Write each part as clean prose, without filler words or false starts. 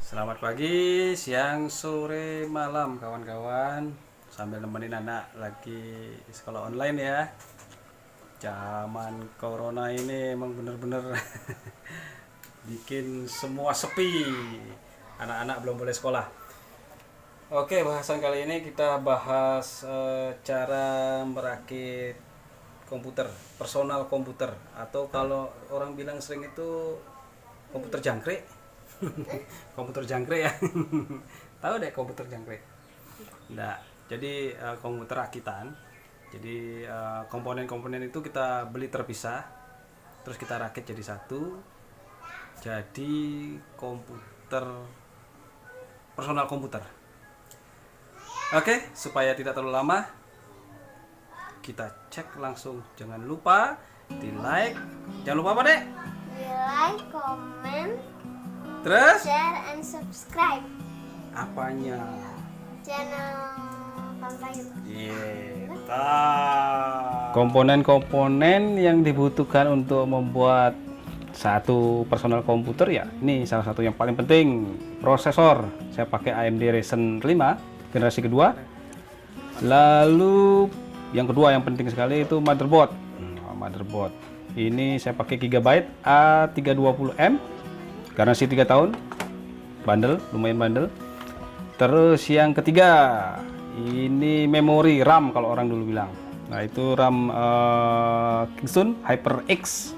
Selamat pagi, siang, sore, malam kawan-kawan. Sambil nemenin anak lagi sekolah online ya. Zaman corona ini emang bener-bener bikin semua sepi. Anak-anak belum boleh sekolah. Oke, bahasan kali ini kita bahas cara merakit komputer, personal komputer, atau kalau orang bilang sering itu komputer jangkrik. Komputer jangkrik ya. Tahu deh komputer jangkrik. Nah, jadi komputer rakitan. Jadi komponen-komponen itu kita beli terpisah, terus kita rakit jadi satu. Jadi komputer, personal komputer. Oke, supaya tidak terlalu lama, kita cek langsung. Jangan lupa di like. Jangan lupa apa dek? Di like, comment, Terus share, and subscribe apanya? channel Pampayu. Komponen-komponen yang dibutuhkan untuk membuat satu personal komputer ya, ini salah satu yang paling penting, prosesor. Saya pakai AMD Ryzen 5 generasi kedua. Lalu yang kedua yang penting sekali itu motherboard. Motherboard ini saya pakai Gigabyte A320M, garansi 3 tahun, bandel, lumayan bandel. Terus yang ketiga ini memori RAM kalau orang dulu bilang. Nah itu RAM Kingston HyperX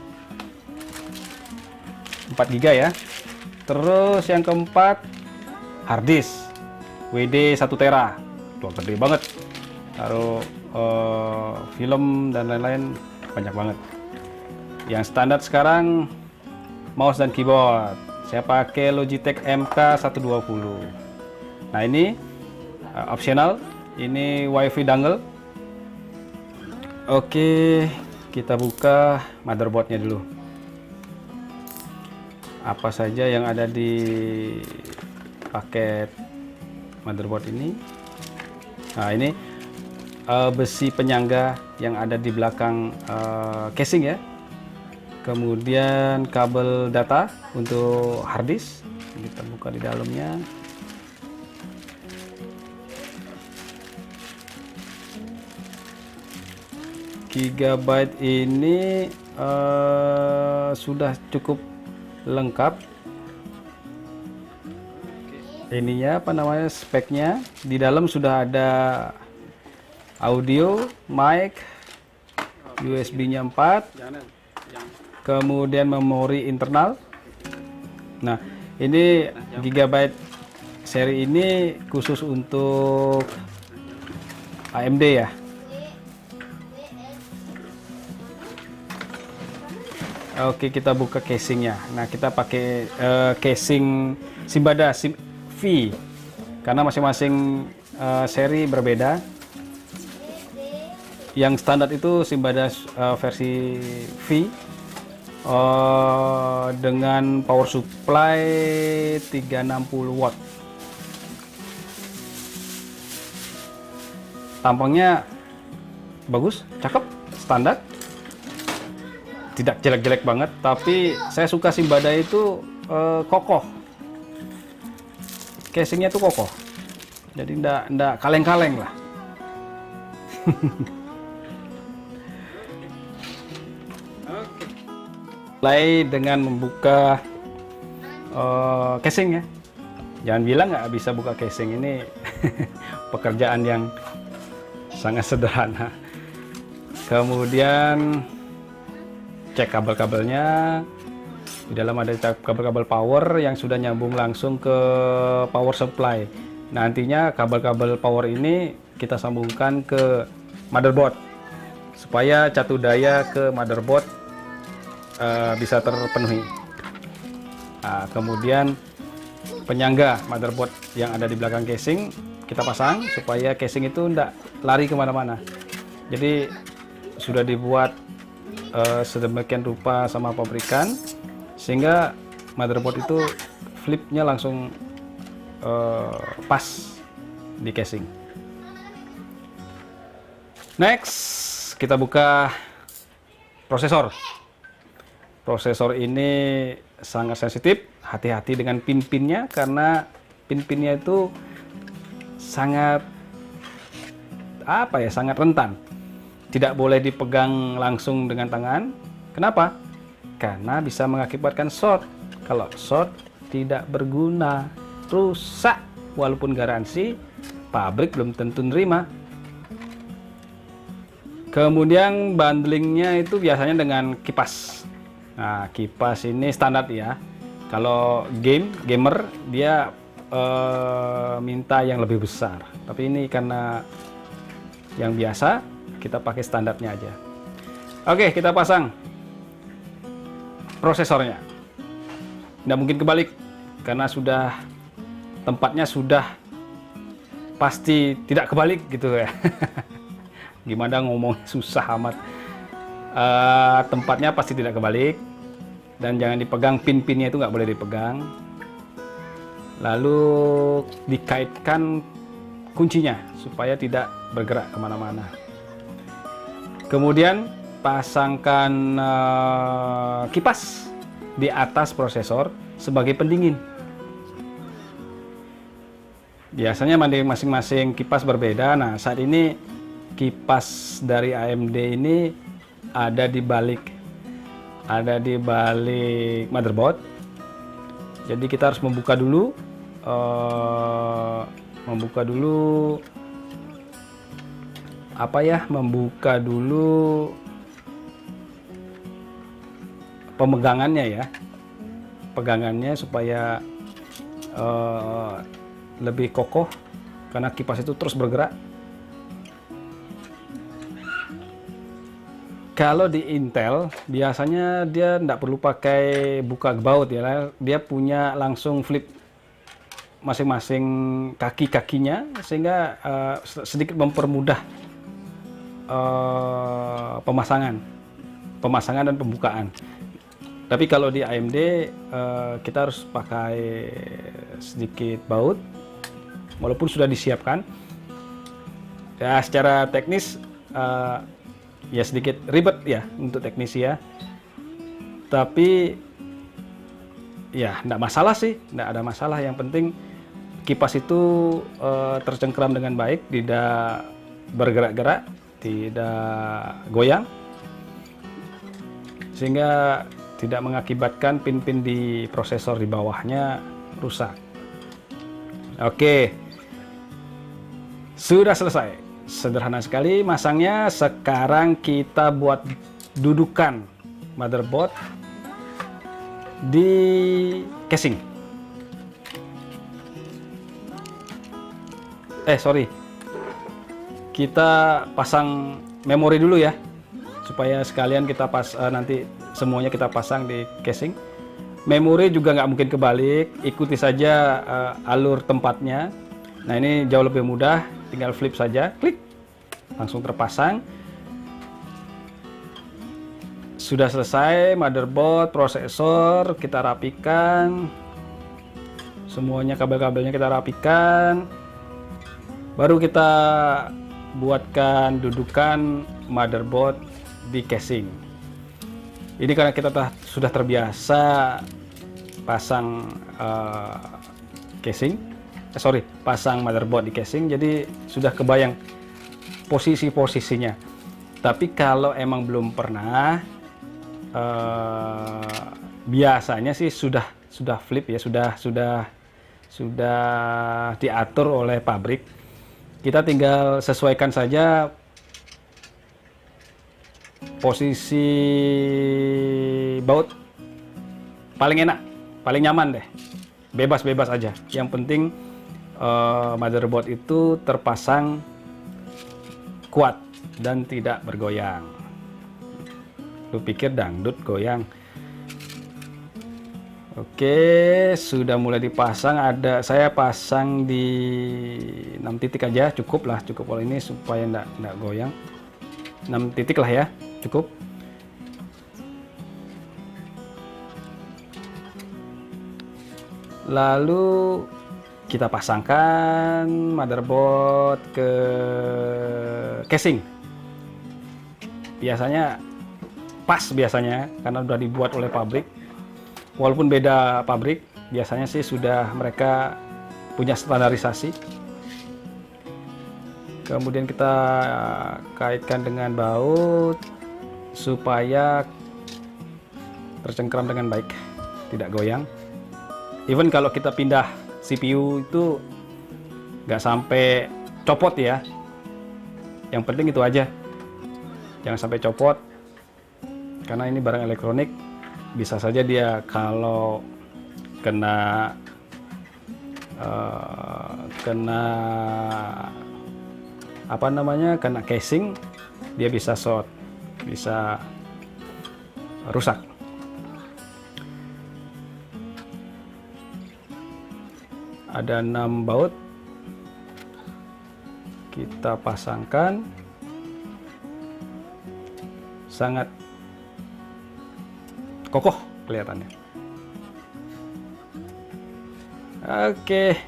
4 GB ya. Terus yang keempat harddisk WD 1 tera. Tuh gede banget. Taruh film dan lain-lain banyak banget. Yang standar sekarang mouse dan keyboard. Saya pakai Logitech MK120. Nah ini optional. Ini WiFi dongle. Oke, kita buka motherboardnya dulu. Apa saja yang ada di paket motherboard ini? Nah ini besi penyangga yang ada di belakang casing ya. Kemudian kabel data untuk harddisk. Kita buka di dalamnya. Gigabyte ini sudah cukup lengkap. Ininya apa namanya, speknya di dalam sudah ada audio, mic, USB-nya 4, kemudian memori internal. Nah ini Gigabyte seri ini khusus untuk AMD ya. Oke, kita buka casingnya. Nah, kita pakai casing Simbada V karena masing-masing seri berbeda. Yang standar itu Simbada versi V dengan power supply 360 watt. Tampangnya bagus, cakep, standar. Tidak jelek-jelek banget, tapi saya suka Simbada itu kokoh. Casingnya tuh kokoh, jadi ndak kaleng-kaleng lah. Mulai dengan membuka casing ya. Jangan bilang nggak bisa buka casing, ini pekerjaan yang sangat sederhana. Kemudian cek kabel-kabelnya. Di dalam ada kabel-kabel power yang sudah nyambung langsung ke power supply. Nantinya kabel-kabel power ini kita sambungkan ke motherboard supaya catu daya ke motherboard bisa terpenuhi. Nah, kemudian penyangga motherboard yang ada di belakang casing kita pasang supaya casing itu tidak lari kemana-mana. Jadi sudah dibuat sedemikian rupa sama pabrikan sehingga motherboard itu flipnya langsung pas di casing. Next kita buka prosesor. Prosesor ini sangat sensitif. Hati-hati dengan pin-pinnya karena pin-pinnya itu sangat sangat rentan. Tidak boleh dipegang langsung dengan tangan. Kenapa? Karena bisa mengakibatkan short. Kalau short tidak berguna, rusak. Walaupun garansi, pabrik belum tentu nerima. Kemudian bundlingnya itu biasanya dengan kipas. Nah, kipas ini standar ya. Kalau gamer dia minta yang lebih besar. Tapi ini karena yang biasa, kita pakai standarnya aja. Oke, kita pasang prosesornya. Nggak mungkin kebalik karena tempatnya sudah pasti tidak kebalik gitu ya. Gimana ngomong susah amat. Tempatnya pasti tidak kebalik dan jangan dipegang, pin-pinnya itu nggak boleh dipegang. Lalu dikaitkan kuncinya supaya tidak bergerak kemana-mana. Kemudian pasangkan kipas di atas prosesor sebagai pendingin. Biasanya masing-masing kipas berbeda. Nah, saat ini kipas dari AMD ini ada di balik motherboard. Jadi kita harus membuka dulu pegangannya supaya lebih kokoh karena kipas itu terus bergerak. Kalau di Intel biasanya dia tidak perlu pakai buka baut ya, dia punya langsung flip masing-masing kaki-kakinya sehingga sedikit mempermudah pemasangan dan pembukaan. Tapi kalau di AMD kita harus pakai sedikit baut walaupun sudah disiapkan. Ya, secara teknis ya sedikit ribet ya untuk teknisi ya. Tapi ya enggak masalah sih, enggak ada masalah. Yang penting kipas itu tercengkeram dengan baik, tidak bergerak-gerak, tidak goyang, sehingga tidak mengakibatkan pin-pin di prosesor di bawahnya rusak. Oke, sudah selesai. Sederhana sekali masangnya. Sekarang kita buat dudukan motherboard di casing. Kita pasang memori dulu ya, supaya sekalian kita nanti semuanya kita pasang di casing. Memori juga nggak mungkin kebalik, ikuti saja alur tempatnya. Nah, ini jauh lebih mudah, tinggal flip saja, klik, langsung terpasang. Sudah selesai, motherboard, prosesor kita rapikan, semuanya kabel-kabelnya kita rapikan. Baru kita buatkan dudukan motherboard di casing. Ini karena kita sudah terbiasa pasang pasang motherboard di casing, jadi sudah kebayang posisi-posisinya. Tapi kalau emang belum pernah, biasanya sih sudah flip ya, sudah diatur oleh pabrik. Kita tinggal sesuaikan saja posisi baut, paling enak, paling nyaman deh, bebas-bebas aja. Yang penting motherboard itu terpasang kuat dan tidak bergoyang. Lu pikir dangdut goyang? Oke, sudah mulai dipasang. Saya pasang di 6 titik aja, cukup kalau ini supaya enggak goyang. 6 titik lah ya, cukup. Lalu kita pasangkan motherboard ke casing. Biasanya pas karena sudah dibuat oleh pabrik. walaupun beda pabrik, biasanya sih sudah mereka punya standarisasi. Kemudian kita kaitkan dengan baut supaya tercengkram dengan baik, tidak goyang. Even kalau kita pindah CPU itu nggak sampai copot ya. Yang penting itu aja, jangan sampai copot, karena ini barang elektronik, bisa saja dia kalau kena kena casing, dia bisa short, bisa rusak. Ada 6 baut, kita pasangkan, sangat kokoh kelihatannya. Oke.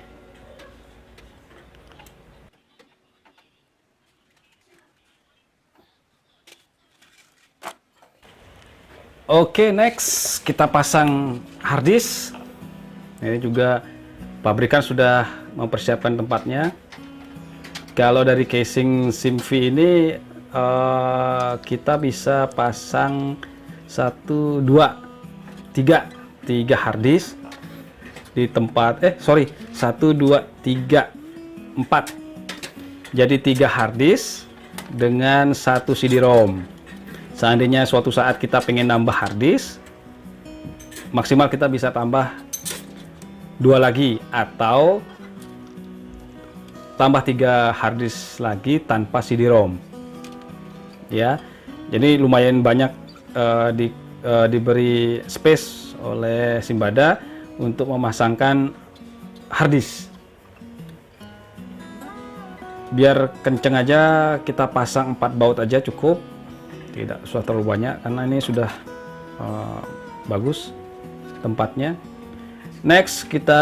Oke, next kita pasang harddisk. Ini juga pabrikan sudah mempersiapkan tempatnya. Kalau dari casing SIMV ini kita bisa pasang 1, 2, 3 harddisk di tempat 1, 2, 3, 4. Jadi 3 harddisk dengan 1 CD-ROM. Seandainya suatu saat kita pengen nambah harddisk, maksimal kita bisa tambah 2 lagi atau tambah 3 harddisk lagi tanpa CD-ROM. Ya, jadi lumayan banyak diberi space oleh Simbada untuk memasangkan harddisk. Biar kenceng aja kita pasang 4 baut aja cukup, tidak usah terlalu banyak karena ini sudah bagus tempatnya. Next kita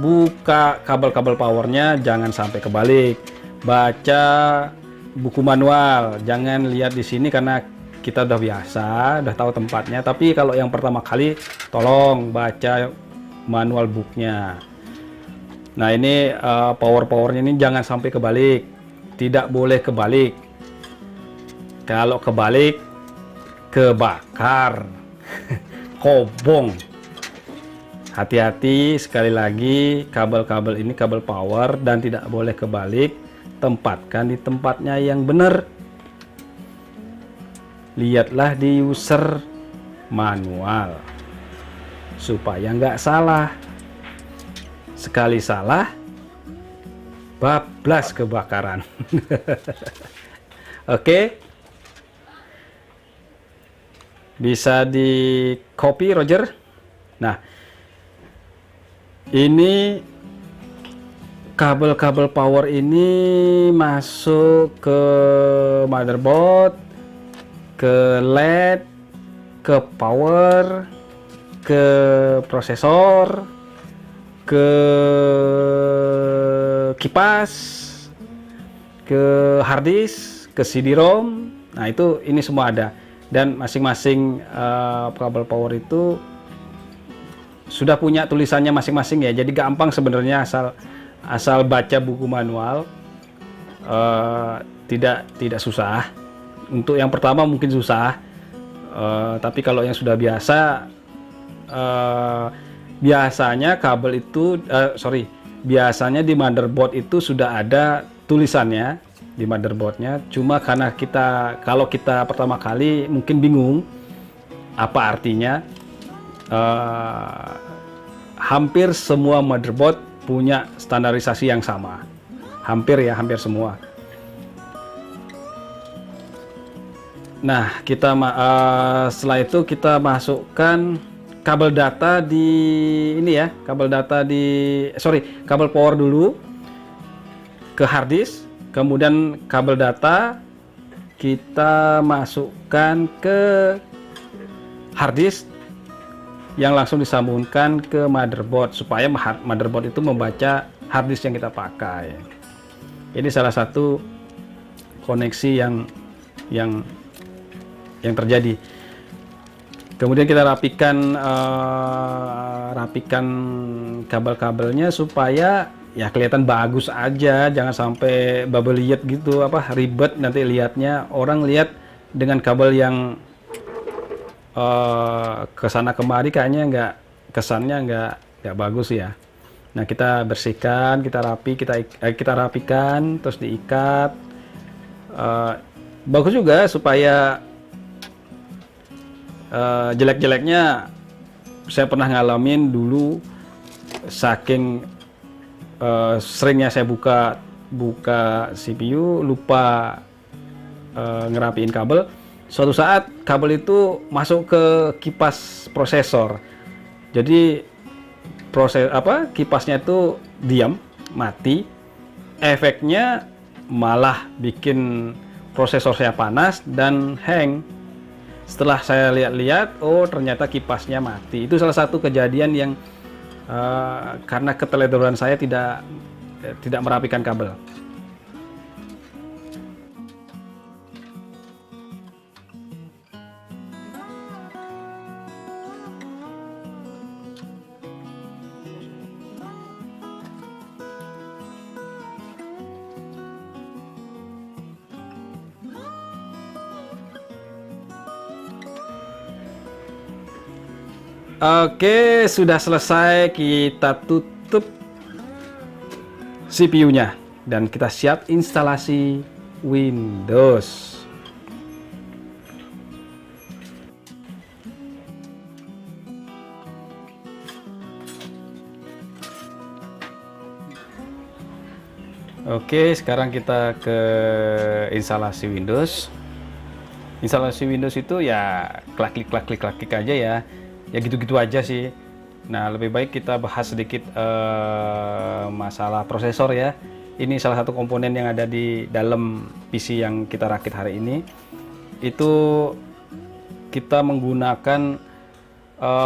buka kabel-kabel powernya, jangan sampai kebalik. Baca buku manual, jangan lihat di sini karena kita udah biasa, udah tahu tempatnya. Tapi kalau yang pertama kali, tolong baca manual booknya. Nah ini powernya ini jangan sampai kebalik, tidak boleh kebalik. Kalau kebalik, kebakar, kobong. Hati-hati, sekali lagi, kabel-kabel ini kabel power dan tidak boleh kebalik. Tempatkan di tempatnya yang benar. Lihatlah di user manual supaya nggak salah. Sekali salah, bablas kebakaran. Oke, bisa di copy Roger. Nah, ini kabel-kabel power ini masuk ke motherboard, ke LED, ke power, ke prosesor, ke kipas, ke harddisk, ke CD-ROM. Nah itu ini semua ada, dan masing-masing kabel power itu sudah punya tulisannya masing-masing ya, jadi gampang sebenarnya, asal baca buku manual. Tidak susah. Untuk yang pertama mungkin susah, tapi kalau yang sudah biasa, biasanya kabel itu biasanya di motherboard itu sudah ada tulisannya di motherboardnya. Cuma karena kalau kita pertama kali mungkin bingung apa artinya. Hampir semua motherboard punya standarisasi yang sama, hampir semua. Nah setelah itu kita masukkan kabel data di ini ya, kabel power dulu ke harddisk, kemudian kabel data kita masukkan ke harddisk yang langsung disambungkan ke motherboard supaya motherboard itu membaca harddisk yang kita pakai. Ini salah satu koneksi yang terjadi. Kemudian kita rapikan kabel-kabelnya supaya ya kelihatan bagus aja, jangan sampai babeliet gitu, ribet nanti lihatnya. Orang lihat dengan kabel yang kesana kemari kayaknya kesannya nggak bagus ya. Nah, kita bersihkan, kita rapikan, terus diikat. Bagus juga supaya jelek-jeleknya, saya pernah ngalamin dulu, saking seringnya saya buka CPU, lupa ngerapiin kabel. Suatu saat kabel itu masuk ke kipas prosesor. Jadi kipasnya itu diam, mati. Efeknya malah bikin prosesor saya panas dan hang. Setelah saya lihat-lihat, oh ternyata kipasnya mati. Itu salah satu kejadian yang karena keteledoran saya tidak merapikan kabel. Oke, sudah selesai. Kita tutup CPU-nya dan kita siap instalasi Windows. Oke, sekarang kita ke instalasi Windows. Instalasi Windows itu ya klik aja ya. Ya gitu-gitu aja sih. Nah, lebih baik kita bahas sedikit masalah prosesor ya. Ini salah satu komponen yang ada di dalam PC yang kita rakit hari ini. Itu kita menggunakan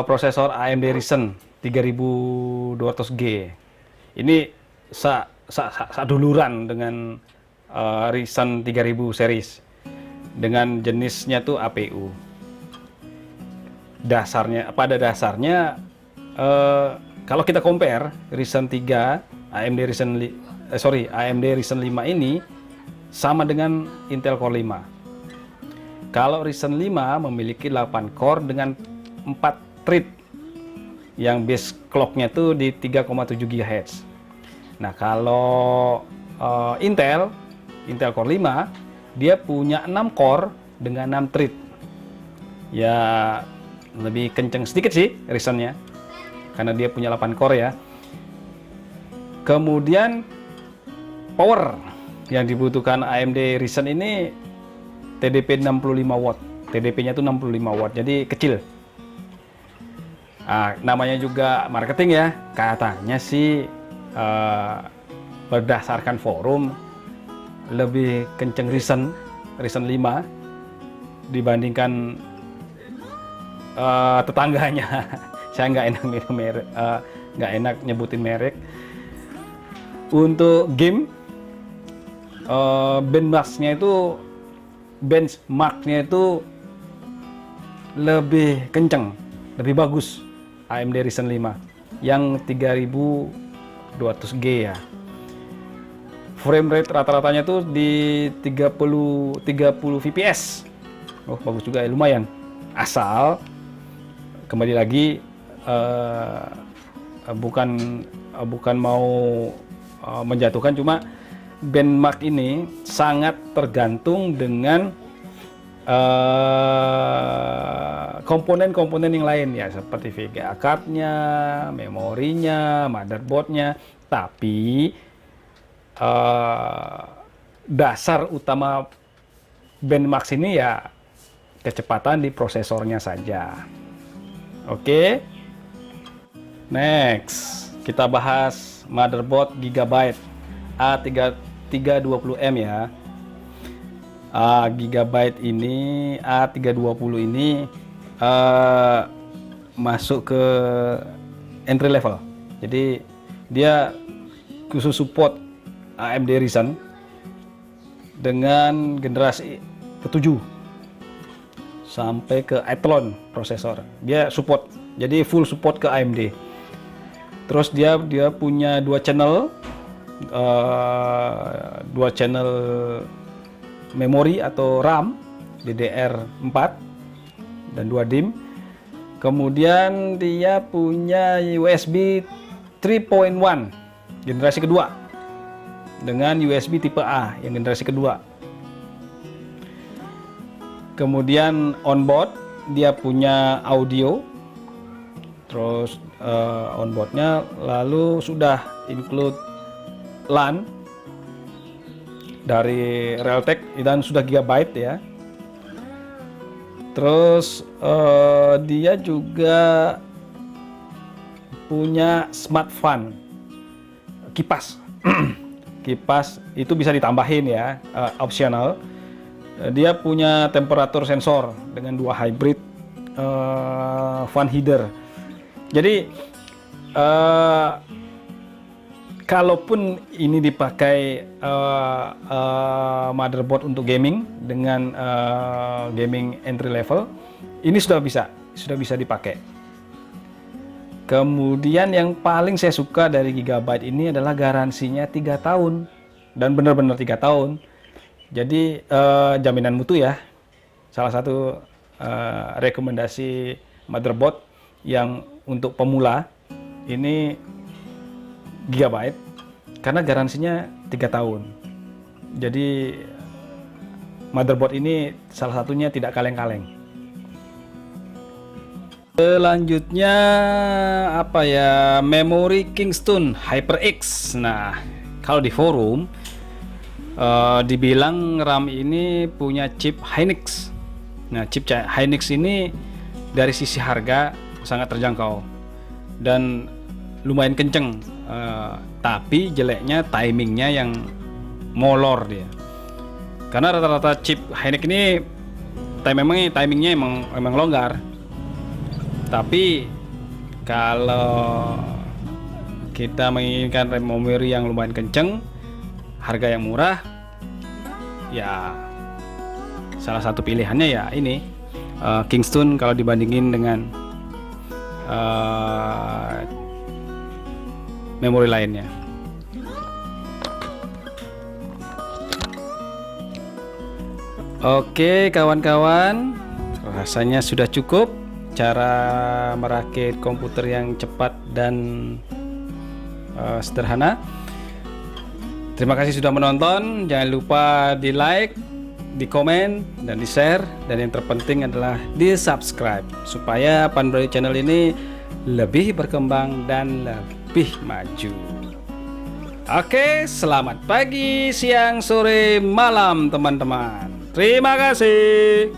prosesor AMD Ryzen 3200G. Ini duluran dengan Ryzen 3000 series. Dengan jenisnya tuh APU. Pada dasarnya kalau kita compare Ryzen 3 AMD Ryzen 5 ini sama dengan Intel Core 5. Kalau Ryzen 5 memiliki 8 core dengan 4 thread yang base clocknya tuh di 3,7 GHz. Nah, kalau Intel Core 5 dia punya 6 core dengan 6 thread. Ya lebih kenceng sedikit sih Ryzen-nya karena dia punya 8 core ya. Kemudian power yang dibutuhkan AMD Ryzen ini TDP 65 watt. TDP-nya tuh 65 watt, jadi kecil. Namanya juga marketing ya. Katanya sih berdasarkan forum lebih kenceng Ryzen 5 dibandingkan tetangganya. Saya nggak enak nyebutin merek. Untuk game benchmarknya itu lebih kenceng, lebih bagus AMD Ryzen 5 yang 3200G ya. Frame rate rata-ratanya tuh di 30 fps. Oh, bagus juga ya, lumayan. Asal kembali lagi bukan mau menjatuhkan, cuma benchmark ini sangat tergantung dengan komponen-komponen yang lain ya, seperti VGA card-nya, memorinya, motherboard-nya. Tapi dasar utama benchmark ini ya kecepatan di prosesornya saja. Oke. Next, kita bahas motherboard Gigabyte A320M ya. Gigabyte ini A320 ini masuk ke entry level. Jadi dia khusus support AMD Ryzen dengan generasi ke-7. sampai ke Athlon prosesor. Dia support, jadi full support ke AMD. Terus dia punya dua channel memori atau RAM DDR4 dan 2 DIMM. Kemudian dia punya USB 3.1 generasi kedua dengan USB tipe A yang generasi kedua. Kemudian onboard dia punya audio, terus onboardnya lalu sudah include LAN dari Realtek dan sudah gigabyte ya. Terus dia juga punya smart fan, kipas. Kipas itu bisa ditambahin ya, optional. Dia punya temperatur sensor dengan 2 hybrid fan heater. Jadi kalaupun ini dipakai motherboard untuk gaming dengan gaming entry level, ini sudah bisa dipakai. Kemudian yang paling saya suka dari Gigabyte ini adalah garansinya 3 tahun dan benar-benar 3 tahun. Jadi jaminan mutu ya. Salah satu rekomendasi motherboard yang untuk pemula ini Gigabyte karena garansinya 3 tahun. Jadi motherboard ini salah satunya tidak kaleng-kaleng. Selanjutnya apa ya, memori Kingston HyperX. Nah, kalau di forum dibilang RAM ini punya chip Hynix. Nah, chip Hynix ini dari sisi harga sangat terjangkau dan lumayan kenceng, tapi jeleknya timingnya yang molor dia. Karena rata-rata chip Hynix ini timingnya emang longgar. Tapi kalau kita menginginkan memori yang lumayan kenceng, harga yang murah, ya salah satu pilihannya ya ini Kingston kalau dibandingin dengan memori lainnya. Oke kawan-kawan, rasanya sudah cukup cara merakit komputer yang cepat dan sederhana. Terima kasih sudah menonton. Jangan lupa di like, di komen, dan di share. Dan yang terpenting adalah di subscribe supaya Panbroid channel ini lebih berkembang dan lebih maju. Oke, selamat pagi, siang, sore, malam teman-teman. Terima kasih.